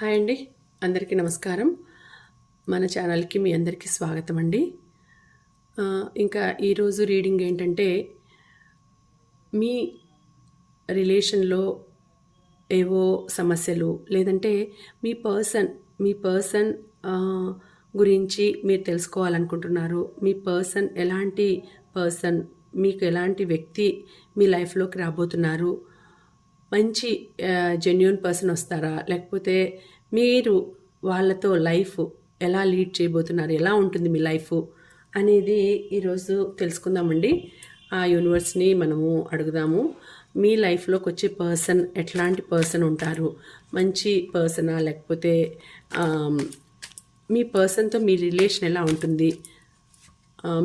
Hi అండి, అందరికీ నమస్కారం. మన ఛానల్కి మీ అందరికీ స్వాగతం అండి. ఇంకా ఈరోజు రీడింగ్ ఏంటంటే, మీ రిలేషన్లో ఏవో సమస్యలు లేదంటే మీ పర్సన్ గురించి మీరు తెలుసుకోవాలనుకుంటున్నారు. మీ పర్సన్ ఎలాంటి పర్సన్, మీకు ఎలాంటి వ్యక్తి మీ లైఫ్లోకి రాబోతున్నారు, మంచి జెన్యూన్ పర్సన్ వస్తారా, లేకపోతే మీరు వాళ్ళతో లైఫ్ ఎలా లీడ్ చేయబోతున్నారు, ఎలా ఉంటుంది మీ లైఫ్ అనేది ఈరోజు తెలుసుకుందామండి. ఆ యూనివర్స్ని మనము అడుగుదాము. మీ లైఫ్లోకి వచ్చే పర్సన్ ఎట్లాంటి పర్సన్ ఉంటారు, మంచి పర్సనా లేకపోతే మీ పర్సన్తో మీ రిలేషన్ ఎలా ఉంటుంది,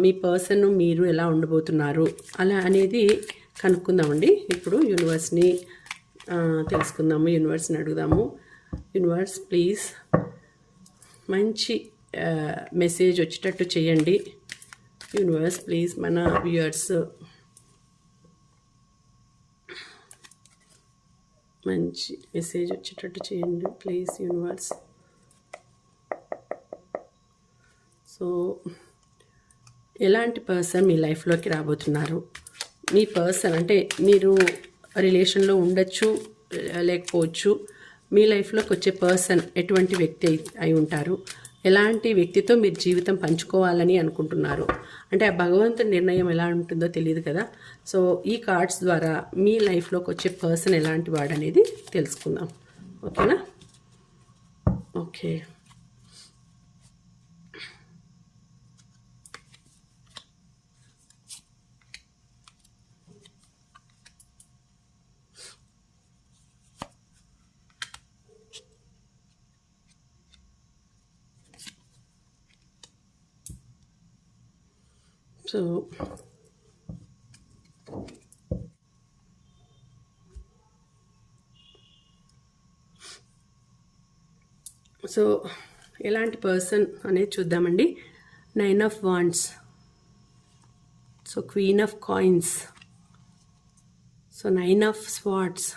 మీ పర్సన్ మీరు ఎలా ఉండబోతున్నారు అలా అనేది కనుక్కుందామండి. ఇప్పుడు యూనివర్స్ని తెలుసుకుందాము, యూనివర్స్ని అడుగుదాము. యూనివర్స్ ప్లీజ్ మంచి మెసేజ్ వచ్చేటట్టు చేయండి. యూనివర్స్ ప్లీజ్ మన వ్యూయర్స్ మంచి మెసేజ్ వచ్చేటట్టు చేయండి ప్లీజ్ యూనివర్స్. సో ఎలాంటి పర్సన్ మీ లైఫ్లోకి రాబోతున్నారు, మీ పర్సన్ అంటే మీరు రిలేషన్లో ఉండొచ్చు లేకపోవచ్చు, మీ లైఫ్లోకి వచ్చే పర్సన్ ఎటువంటి వ్యక్తి అయి ఉంటారు, ఎలాంటి వ్యక్తితో మీరు జీవితం పంచుకోవాలని అనుకుంటున్నారు అంటే ఆ భగవంతుని నిర్ణయం ఎలా ఉంటుందో తెలియదు కదా. సో ఈ కార్డ్స్ ద్వారా మీ లైఫ్లోకి వచ్చే పర్సన్ ఎలాంటి వాడు అనేది తెలుసుకుందాం. ఓకేనా? ఓకే, సో ఎలాంటి పర్సన్ అనేది చూద్దామండి. 9 of wands, so queen of coins, so 9 of swords,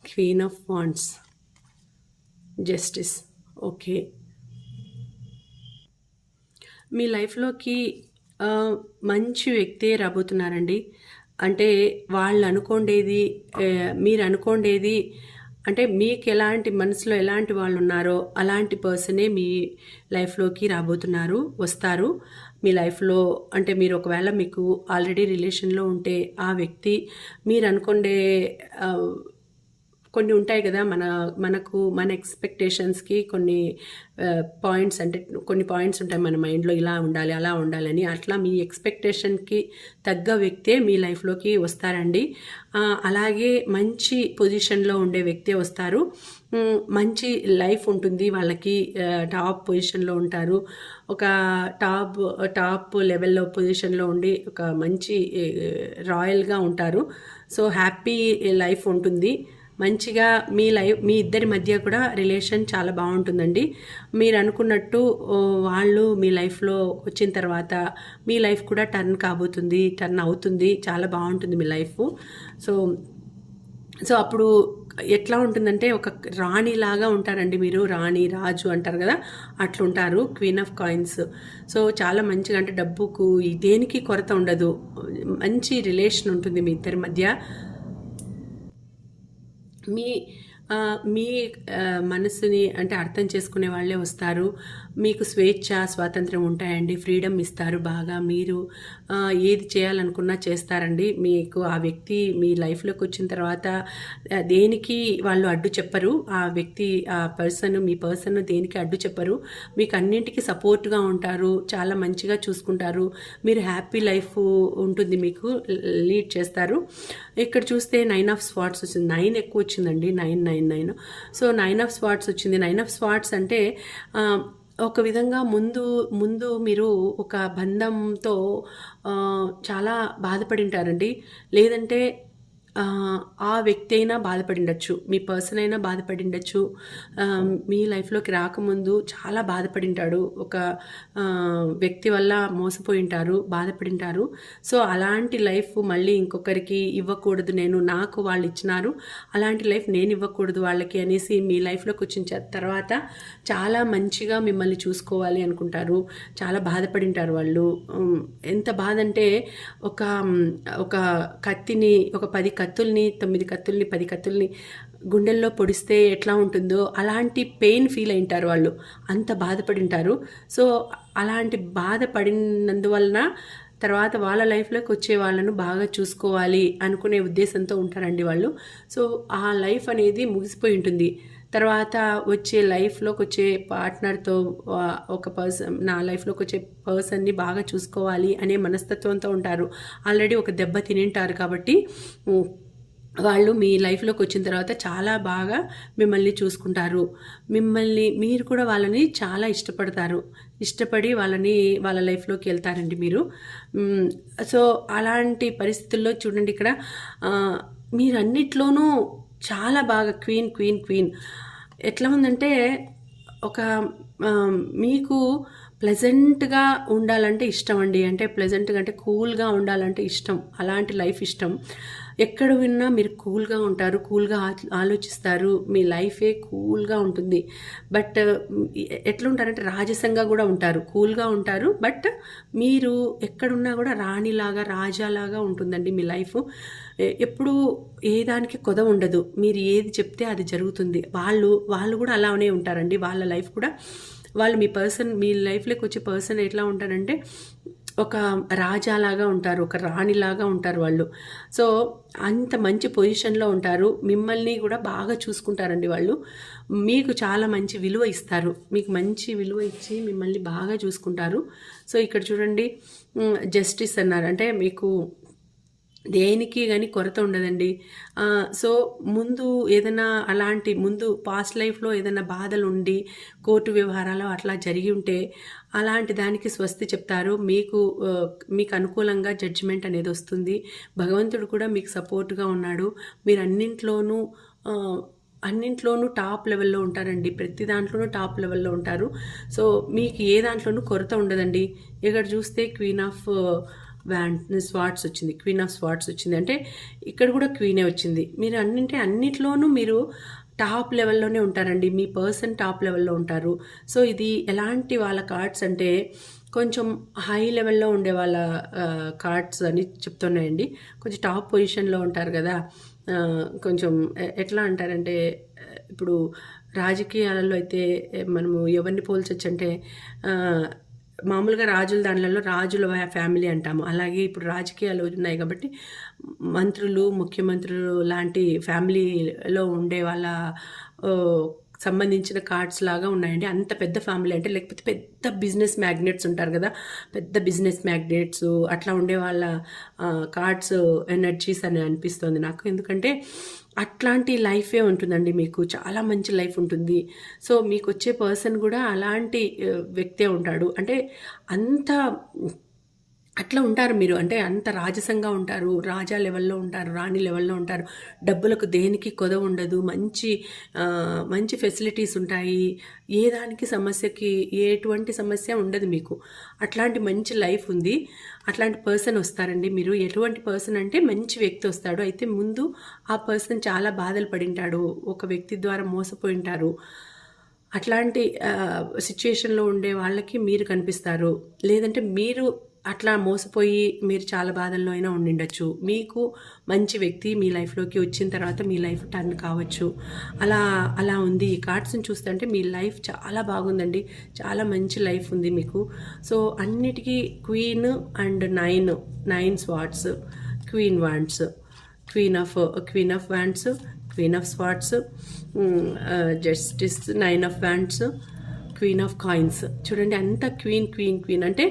queen of wands, justice. Okay, మీ లైఫ్లోకి మంచి వ్యక్తే రాబోతున్నారండి. అంటే వాళ్ళు అనుకోండేది, మీరు అనుకోండేది, అంటే మీకు ఎలాంటి మనసులో ఎలాంటి వాళ్ళు ఉన్నారో అలాంటి పర్సనే మీ లైఫ్లోకి రాబోతున్నారు, వస్తారు మీ లైఫ్లో. అంటే మీరు ఒకవేళ మీకు ఆల్రెడీ రిలేషన్లో ఉంటే ఆ వ్యక్తి మీరు అనుకోండే కొన్ని ఉంటాయి కదా, మనకు మన ఎక్స్పెక్టేషన్స్కి కొన్ని పాయింట్స్, అంటే కొన్ని పాయింట్స్ ఉంటాయి మన మైండ్లో, ఇలా ఉండాలి అలా ఉండాలని. అట్లా మీ ఎక్స్పెక్టేషన్కి తగ్గ వ్యక్తే మీ లైఫ్లోకి వస్తారండి. అలాగే మంచి పొజిషన్లో ఉండే వ్యక్తే వస్తారు. మంచి లైఫ్ ఉంటుంది వాళ్ళకి, టాప్ పొజిషన్లో ఉంటారు, ఒక టాప్ లెవెల్లో పొజిషన్లో ఉండి ఒక మంచి రాయల్గా ఉంటారు. సో హ్యాపీ లైఫ్ ఉంటుంది. మంచిగా మీ ఇద్దరి మధ్య కూడా రిలేషన్ చాలా బాగుంటుందండి. మీరు అనుకున్నట్టు వాళ్ళు మీ లైఫ్లో వచ్చిన తర్వాత మీ లైఫ్ కూడా టర్న్ అవుతుంది, చాలా బాగుంటుంది మీ లైఫ్. సో అప్పుడు ఎట్లా ఉంటుందంటే ఒక రాణిలాగా ఉంటారండి మీరు, రాణి రాజు అంటారు కదా, అట్లుంటారు. క్వీన్ ఆఫ్ కాయిన్స్, సో చాలా మంచిగా, అంటే డబ్బుకు దేనికి కొరత ఉండదు, మంచి రిలేషన్ ఉంటుంది మీ ఇద్దరి మధ్య. మీ మనసుని అంటే అర్థం చేసుకునే వాళ్ళే వస్తారు. మీకు స్వేచ్ఛ స్వాతంత్రం ఉంటాయండి, ఫ్రీడమ్ ఇస్తారు బాగా. మీరు ఏది చేయాలనుకున్నా చేస్తారండి. మీకు ఆ వ్యక్తి మీ లైఫ్లోకి వచ్చిన తర్వాత దేనికి వాళ్ళు అడ్డు చెప్పరు. ఆ వ్యక్తి, మీ పర్సన్ దేనికి అడ్డు చెప్పరు. మీకు అన్నింటికి సపోర్ట్గా ఉంటారు, చాలా మంచిగా చూసుకుంటారు. మీరు హ్యాపీ లైఫ్ ఉంటుంది, మీకు లీడ్ చేస్తారు. ఇక్కడ చూస్తే 9 ఆఫ్ స్వార్డ్స్ వచ్చింది, 9 ఎక్కువ వచ్చిందండి, 9. సో 9 ఆఫ్ స్వార్డ్స్ వచ్చింది. 9 ఆఫ్ స్వార్డ్స్ అంటే ఒక విధంగా ముందు మీరు ఒక బంధంతో చాలా బాధపడి ఉంటారండి, లేదంటే ఆ వ్యక్తి అయినా బాధపడిండొచ్చు, మీ పర్సన్ అయినా బాధపడిండొచ్చు, మీ లైఫ్లోకి రాకముందు చాలా బాధపడింటాడు, ఒక వ్యక్తి వల్ల మోసపోయింటారు, బాధపడింటారు. సో అలాంటి లైఫ్ మళ్ళీ ఇంకొకరికి ఇవ్వకూడదు, నాకు వాళ్ళు ఇచ్చినారు, అలాంటి లైఫ్ నేను ఇవ్వకూడదు వాళ్ళకి అనేసి మీ లైఫ్లోకి వచ్చిన తర్వాత చాలా మంచిగా మిమ్మల్ని చూసుకోవాలి అనుకుంటారు. చాలా బాధపడింటారు వాళ్ళు. ఎంత బాధ అంటే ఒక కత్తిని, ఒక 10 కత్తుల్ని, 9 కత్తుల్ని, 10 కత్తుల్ని గుండెల్లో పొడిస్తే ఎట్లా ఉంటుందో అలాంటి పెయిన్ ఫీల్ అయింటారు వాళ్ళు, అంత బాధపడింటారు. సో అలాంటి బాధపడినందువలన తర్వాత వాళ్ళ లైఫ్లోకి వచ్చే వాళ్ళను బాగా చూసుకోవాలి అనుకునే ఉద్దేశంతో ఉంటారండి వాళ్ళు. సో ఆ లైఫ్ అనేది ముగిసిపోయి ఉంటుంది. తర్వాత వచ్చే లైఫ్లోకి వచ్చే పార్ట్నర్తో ఒక పర్సన్, నా లైఫ్లోకి వచ్చే పర్సన్ని బాగా చూసుకోవాలి అనే మనస్తత్వంతో ఉంటారు. ఆల్రెడీ ఒక దెబ్బ తినింటారు కాబట్టి వాళ్ళు మీ లైఫ్లోకి వచ్చిన తర్వాత చాలా బాగా మిమ్మల్ని చూసుకుంటారు. మీరు కూడా వాళ్ళని చాలా ఇష్టపడి వాళ్ళ లైఫ్లోకి వెళ్తారండి మీరు. సో అలాంటి పరిస్థితుల్లో చూడండి, ఇక్కడ మీరు అన్నిట్లోనూ చాలా బాగా క్వీన్ ఎట్లా ఉందంటే, ఒక మీకు ప్లెజెంట్గా ఉండాలంటే ఇష్టం అండి. అంటే ప్లెజెంట్గా అంటే కూల్గా ఉండాలంటే ఇష్టం, అలాంటి లైఫ్ ఇష్టం. ఎక్కడ విన్నా మీరు కూల్గా ఉంటారు, కూల్గా ఆలోచిస్తారు, మీ లైఫే కూల్గా ఉంటుంది. బట్ ఎట్లా ఉంటారంటే రాజసంగా కూడా ఉంటారు, కూల్గా ఉంటారు. బట్ మీరు ఎక్కడున్నా కూడా రాణిలాగా, రాజాలాగా ఉంటుందండి మీ లైఫ్. ఎప్పుడు ఏ దానికి కొదవ ఉండదు, మీరు ఏది చెప్తే అది జరుగుతుంది. వాళ్ళు కూడా అలానే ఉంటారండి. వాళ్ళ లైఫ్ కూడా వాళ్ళు మీ లైఫ్లోకి వచ్చే పర్సన్ ఎట్లా ఉంటారంటే ఒక రాజాలాగా ఉంటారు, ఒక రాణిలాగా ఉంటారు వాళ్ళు. సో అంత మంచి పొజిషన్లో ఉంటారు, మిమ్మల్ని కూడా బాగా చూసుకుంటారండి వాళ్ళు. మీకు చాలా మంచి విలువ ఇస్తారు, మీకు మంచి విలువ ఇచ్చి మిమ్మల్ని బాగా చూసుకుంటారు. సో ఇక్కడ చూడండి, జస్టిస్ అన్నారు అంటే మీకు దేనికి కానీ కొరత ఉండదండి. సో ముందు ఏదైనా ముందు పాస్ట్ లైఫ్లో ఏదైనా బాధలు ఉండి కోర్టు వ్యవహారాలు అట్లా జరిగి ఉంటే అలాంటి దానికి స్వస్తి చెప్తారు. మీకు అనుకూలంగా జడ్జిమెంట్ అనేది వస్తుంది. భగవంతుడు కూడా మీకు సపోర్ట్గా ఉన్నాడు. మీరు అన్నింట్లోనూ టాప్ లెవెల్లో ఉంటారండి, ప్రతి దాంట్లోనూ టాప్ లెవెల్లో ఉంటారు. సో మీకు ఏ దాంట్లోనూ కొరత ఉండదండి. ఇక్కడ చూస్తే క్వీన్ ఆఫ్ స్వార్డ్స్ వచ్చింది, క్వీన్ ఆఫ్ స్వార్డ్స్ వచ్చింది, అంటే ఇక్కడ కూడా క్వీనే వచ్చింది. మీరు అన్నిట్లోనూ మీరు టాప్ లెవెల్లోనే ఉంటారండి, మీ పర్సన్ టాప్ లెవెల్లో ఉంటారు. సో ఇది ఎలాంటి వాళ్ళ కార్డ్స్ అంటే కొంచెం హై లెవెల్లో ఉండే వాళ్ళ కార్డ్స్ అని చెప్తున్నాయండి. కొంచెం టాప్ పొజిషన్లో ఉంటారు కదా, కొంచెం ఎట్లా అంటారంటే, ఇప్పుడు రాజకీయాలలో అయితే మనము ఎవరిని పోల్చొచ్చు అంటే, మామూలుగా రాజుల ఫ్యామిలీ అంటాము. అలాగే ఇప్పుడు రాజకీయాలు ఉన్నాయి కాబట్టి మంత్రులు, ముఖ్యమంత్రులు లాంటి ఫ్యామిలీలో ఉండే వాళ్ళ సంబంధించిన కార్డ్స్ లాగా ఉన్నాయండి. అంత పెద్ద ఫ్యామిలీ అంటే, లేకపోతే పెద్ద బిజినెస్ మ్యాగ్నెట్స్ ఉంటారు కదా, పెద్ద బిజినెస్ మ్యాగ్నెట్స్ అట్లా ఉండే వాళ్ళ కార్డ్స్ ఎనర్జీస్ అని అనిపిస్తుంది నాకు. ఎందుకంటే అట్లాంటి లైఫే ఉంటుందండి, మీకు చాలా మంచి లైఫ్ ఉంటుంది. సో మీకు వచ్చే పర్సన్ కూడా అలాంటి వ్యక్తే ఉంటాడు. అంటే అంత అట్లా ఉంటారు మీరు, అంటే అంత రాజసంగా ఉంటారు, రాజా లెవెల్లో ఉంటారు, రాణి లెవెల్లో ఉంటారు. డబ్బులకు దేనికి కొదవ ఉండదు, మంచి ఫెసిలిటీస్ ఉంటాయి, ఏ దానికి ఎటువంటి సమస్య ఉండదు మీకు. అట్లాంటి మంచి లైఫ్ ఉంది. అట్లాంటి పర్సన్ వస్తారండి. మీరు ఎటువంటి పర్సన్ అంటే మంచి వ్యక్తి వస్తాడు. అయితే ముందు ఆ పర్సన్ చాలా బాధలు పడింటాడు, ఒక వ్యక్తి ద్వారా మోసపోయింటారు. అట్లాంటి సిచ్యుయేషన్లో ఉండే వాళ్ళకి మీరు కనిపిస్తారు. లేదంటే మీరు అట్లా మోసపోయి మీరు చాలా బాధల్లో అయినా ఉండిండొచ్చు. మీకు మంచి వ్యక్తి మీ లైఫ్లోకి వచ్చిన తర్వాత మీ లైఫ్ టర్న్ కావచ్చు. అలా ఉంది. ఈ కార్డ్స్ని చూస్తుంటే మీ లైఫ్ చాలా బాగుందండి, చాలా మంచి లైఫ్ ఉంది మీకు. సో అన్నిటికీ queen and 9 swords, queen wands, queen of wands, queen of swords, justice, 9 of wands, queen of coins. చూడండి అంతా క్వీన్ అంటే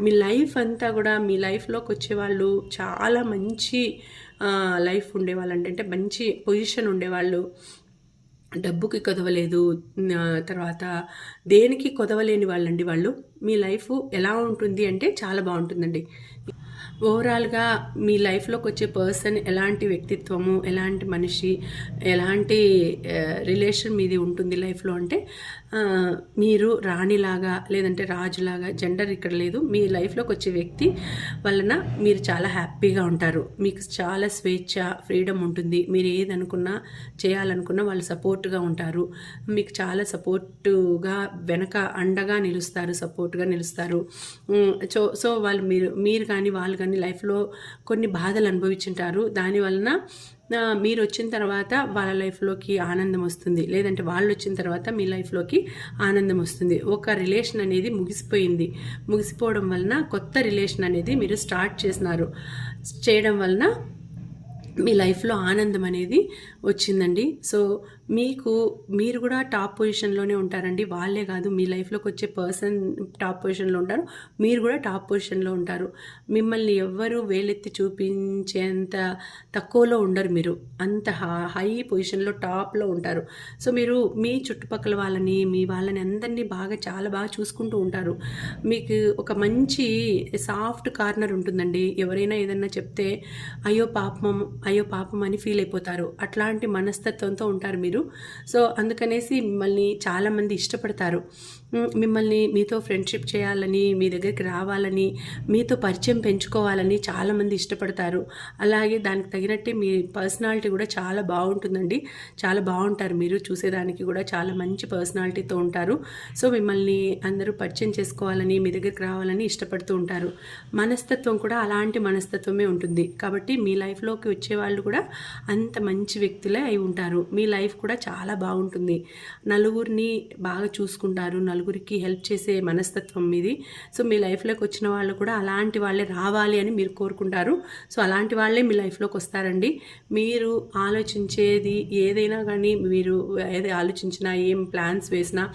మీ లైఫ్ అంతా కూడా, మీ లైఫ్లోకి వచ్చేవాళ్ళు చాలా మంచి లైఫ్ ఉండేవాళ్ళు, అంటే మంచి పొజిషన్ ఉండేవాళ్ళు, డబ్బుకి కొదవలేదు, తర్వాత దేనికి కొదవలేని వాళ్ళండి వాళ్ళు. మీ లైఫ్ ఎలా ఉంటుంది అంటే చాలా బాగుంటుందండి. ఓవరాల్గా మీ లైఫ్లోకి వచ్చే పర్సన్ ఎలాంటి వ్యక్తిత్వము, ఎలాంటి మనిషి, ఎలాంటి రిలేషన్ మీది ఉంటుంది లైఫ్లో అంటే మీరు రాణిలాగా లేదంటే రాజులాగా, జెండర్ ఇక్కడ లేదు, మీ లైఫ్లోకి వచ్చే వ్యక్తి వలన మీరు చాలా హ్యాపీగా ఉంటారు. మీకు చాలా స్వేచ్ఛ, ఫ్రీడమ్ ఉంటుంది. మీరు ఏది అనుకున్నా చేయాలనుకున్నా వాళ్ళు సపోర్ట్గా ఉంటారు. మీకు చాలా సపోర్టుగా వెనక అండగా నిలుస్తారు, సపోర్ట్గా నిలుస్తారు. సో వాళ్ళు మీరు కానీ వాళ్ళు కానీ లైఫ్లో కొన్ని బాధలు అనుభవించుంటారు. దానివలన మీరు వచ్చిన తర్వాత వాళ్ళ లైఫ్లోకి ఆనందం వస్తుంది, లేదంటే వాళ్ళు వచ్చిన తర్వాత మీ లైఫ్లోకి ఆనందం వస్తుంది. ఒక రిలేషన్ అనేది ముగిసిపోవడం వలన కొత్త రిలేషన్ అనేది మీరు స్టార్ట్ చేయడం వలన మీ లైఫ్లో ఆనందం అనేది వచ్చిందండి. సో మీరు కూడా టాప్ పొజిషన్లోనే ఉంటారండి. వాళ్ళే కాదు, మీ లైఫ్లోకి వచ్చే పర్సన్ టాప్ పొజిషన్లో ఉంటారు, మీరు కూడా టాప్ పొజిషన్లో ఉంటారు. మిమ్మల్ని ఎవ్వరూ వేలెత్తి చూపించేంత తక్కువలో ఉండరు. మీరు అంత హై పొజిషన్లో టాప్లో ఉంటారు. సో మీరు మీ చుట్టుపక్కల మీ వాళ్ళని అందరినీ చాలా బాగా చూసుకుంటూ ఉంటారు. మీకు ఒక మంచి సాఫ్ట్ కార్నర్ ఉంటుందండి. ఎవరైనా ఏదన్నా చెప్తే అయ్యో పాపం అని ఫీల్ అయిపోతారు. అట్లాంటి మనస్తత్వంతో ఉంటారు మీరు. సో అందుకనేసి మిమ్మల్ని చాలామంది ఇష్టపడతారు. మీతో ఫ్రెండ్షిప్ చేయాలని, మీ దగ్గరికి రావాలని, మీతో పరిచయం పెంచుకోవాలని చాలామంది ఇష్టపడతారు. అలాగే దానికి తగినట్టే మీ పర్సనాలిటీ కూడా చాలా బాగుంటుందండి. చాలా బాగుంటారు. మీరు చూసేదానికి కూడా చాలా మంచి పర్సనాలిటీతో ఉంటారు. సో మిమ్మల్ని అందరూ పరిచయం చేసుకోవాలని, మీ దగ్గరికి రావాలని ఇష్టపడుతూ ఉంటారు. మనస్తత్వం కూడా అలాంటి మనస్తత్వమే ఉంటుంది. కాబట్టి మీ లైఫ్లోకి వచ్చేవాళ్ళు కూడా అంత మంచి వ్యక్తులే అయి ఉంటారు. మీ లైఫ్ కూడా చాలా బాగుంటుంది. నలుగురిని బాగా చూసుకుంటారు, నలుగురికి హెల్ప్ చేసే మనస్తత్వం మీది. సో మీ లైఫ్లోకి వచ్చిన వాళ్ళు కూడా అలాంటి వాళ్ళే రావాలి అని మీరు కోరుకుంటారు. సో అలాంటి వాళ్ళే మీ లైఫ్లోకి వస్తారండి. మీరు ఆలోచించేది ఏదైనా కానీ, మీరు ఏది ఆలోచించినా, ఏం ప్లాన్స్ వేసినా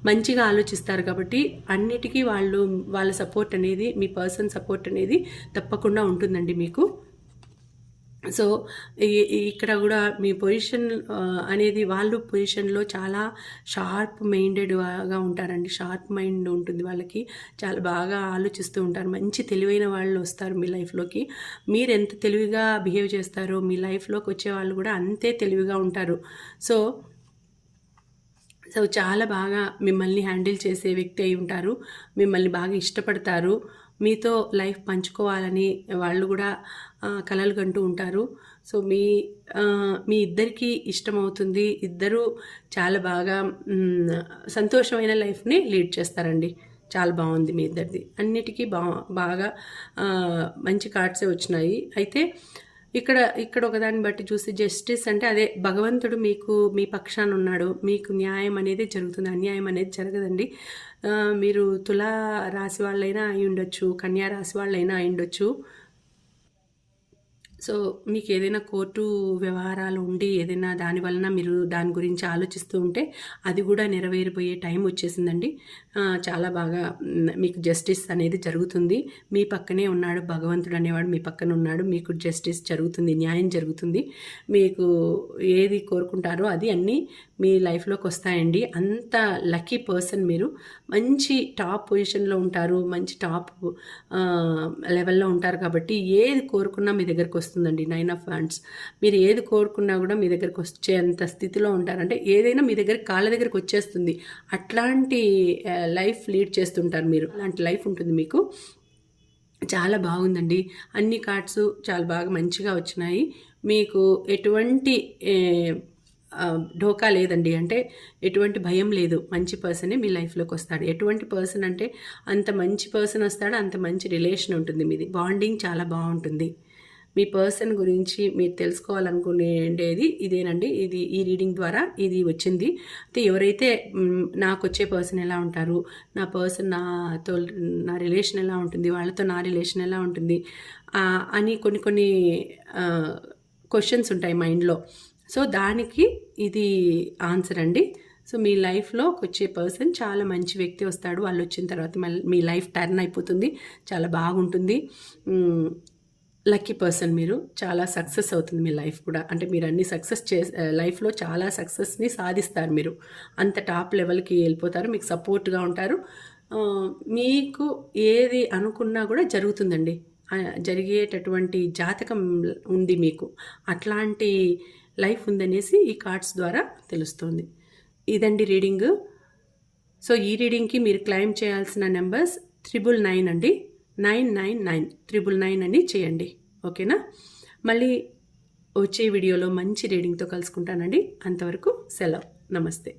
మంచిగా ఆలోచిస్తారు. కాబట్టి అన్నిటికీ వాళ్ళ సపోర్ట్ అనేది, మీ పర్సన్ సపోర్ట్ అనేది తప్పకుండా ఉంటుందండి మీకు. సో ఇక్కడ కూడా మీ పొజిషన్ అనేది, వాళ్ళు పొజిషన్లో చాలా షార్ప్ మైండెడ్గా ఉంటారండి. షార్ప్ మైండ్ ఉంటుంది వాళ్ళకి. చాలా బాగా ఆలోచిస్తూ ఉంటారు. మంచి తెలివైన వాళ్ళు వస్తారు మీ లైఫ్లోకి. మీరు ఎంత తెలివిగా బిహేవ్ చేస్తారో మీ లైఫ్లోకి వచ్చే వాళ్ళు కూడా అంతే తెలివిగా ఉంటారు. సో చాలా బాగా మిమ్మల్ని హ్యాండిల్ చేసే వ్యక్తి అయి ఉంటారు. మిమ్మల్ని బాగా ఇష్టపడతారు. మీతో లైఫ్ పంచుకోవాలని వాళ్ళు కూడా కలలు కంటూ ఉంటారు. సో మీ ఇద్దరికీ ఇష్టమవుతుంది. ఇద్దరూ చాలా బాగా సంతోషమైన లైఫ్ని లీడ్ చేస్తారండి. చాలా బాగుంది మీ ఇద్దరిది. అన్నిటికీ బాగా మంచి కార్డ్సే వచ్చినాయి. అయితే ఇక్కడ ఒకదాన్ని బట్టి చూసి జస్టిస్ అంటే అదే భగవంతుడు మీ పక్షాన ఉన్నాడు. మీకు న్యాయం అనేది జరుగుతుంది, అన్యాయం అనేది జరగదండి. మీరు తులా రాశి వాళ్ళైనా అయి ఉండొచ్చు, కన్యా రాశి వాళ్ళైనా అయి ఉండొచ్చు. సో మీకు ఏదైనా కోర్టు వ్యవహారాలు ఉండి ఏదైనా దాని వలన మీరు దాని గురించి ఆలోచిస్తూ ఉంటే అది కూడా నెరవేరిపోయే టైం వచ్చేసిందండి. చాలా బాగా మీకు జస్టిస్ అనేది జరుగుతుంది. మీ పక్కనే ఉన్నాడు భగవంతుడు అనేవాడు, మీ పక్కన ఉన్నాడు. మీకు జస్టిస్ జరుగుతుంది, న్యాయం జరుగుతుంది. మీకు ఏది కోరుకుంటారో అది అన్నీ మీ లైఫ్లోకి వస్తాయండి. అంత లక్కీ పర్సన్ మీరు. మంచి టాప్ పొజిషన్లో ఉంటారు, మంచి టాప్ లెవెల్లో ఉంటారు. కాబట్టి ఏది కోరుకున్నా మీ దగ్గరకు వస్తుందండి. 9 ఆఫ్ హ్యాండ్స్. మీరు ఏది కోరుకున్నా కూడా మీ దగ్గరకు వచ్చేంత స్థితిలో ఉంటారంటే ఏదైనా మీ దగ్గర కాళ్ళ దగ్గరకు వచ్చేస్తుంది. అట్లాంటి లైఫ్ లీడ్ చేస్తుంటారు మీరు. అలాంటి లైఫ్ ఉంటుంది మీకు. చాలా బాగుందండి. అన్ని కార్డ్స్ చాలా బాగా మంచిగా వచ్చినాయి. మీకు ఎటువంటి ఢోకా లేదండి. అంటే ఎటువంటి భయం లేదు. మంచి పర్సనే మీ లైఫ్లోకి వస్తాడు. ఎటువంటి పర్సన్ అంటే అంత మంచి పర్సన్ వస్తాడు, అంత మంచి రిలేషన్ ఉంటుంది మీది. బాండింగ్ చాలా బాగుంటుంది. మీ పర్సన్ గురించి మీరు తెలుసుకోవాలనుకునేది ఇదేనండి. ఈ రీడింగ్ ద్వారా ఇది వచ్చింది. అయితే ఎవరైతే నాకు వచ్చే పర్సన్ ఎలా ఉంటారు, నా పర్సన్ నా రిలేషన్ ఎలా ఉంటుంది, వాళ్ళతో నా రిలేషన్ ఎలా ఉంటుంది అని కొన్ని క్వశ్చన్స్ ఉంటాయి మైండ్లో. సో దానికి ఇది ఆన్సర్ అండి. సో మీ లైఫ్లోకి వచ్చే పర్సన్ చాలా మంచి వ్యక్తి వస్తాడు. వాళ్ళు వచ్చిన తర్వాత మీ లైఫ్ టర్న్ అయిపోతుంది, చాలా బాగుంటుంది. లక్కీ పర్సన్ మీరు. చాలా సక్సెస్ అవుతుంది మీ లైఫ్ కూడా. అంటే మీరు అన్ని లైఫ్లో చాలా సక్సెస్ని సాధిస్తారు. మీరు అంత టాప్ లెవెల్కి వెళ్ళిపోతారు. మీకు సపోర్ట్గా ఉంటారు. మీకు ఏది అనుకున్నా కూడా జరుగుతుందండి. జరిగేటటువంటి జాతకం ఉంది మీకు, అట్లాంటి లైఫ్ ఉందనేసి ఈ కార్డ్స్ ద్వారా తెలుస్తుంది. ఇదండి రీడింగ్. సో ఈ రీడింగ్కి మీరు క్లెయిమ్ చేయాల్సిన నెంబర్స్ 999 అండి, 999 999 అని చేయండి. ఓకేనా? మళ్ళీ వచ్చే వీడియోలో మంచి రీడింగ్తో కలుసుకుంటానండి. అంతవరకు సెలవు. నమస్తే.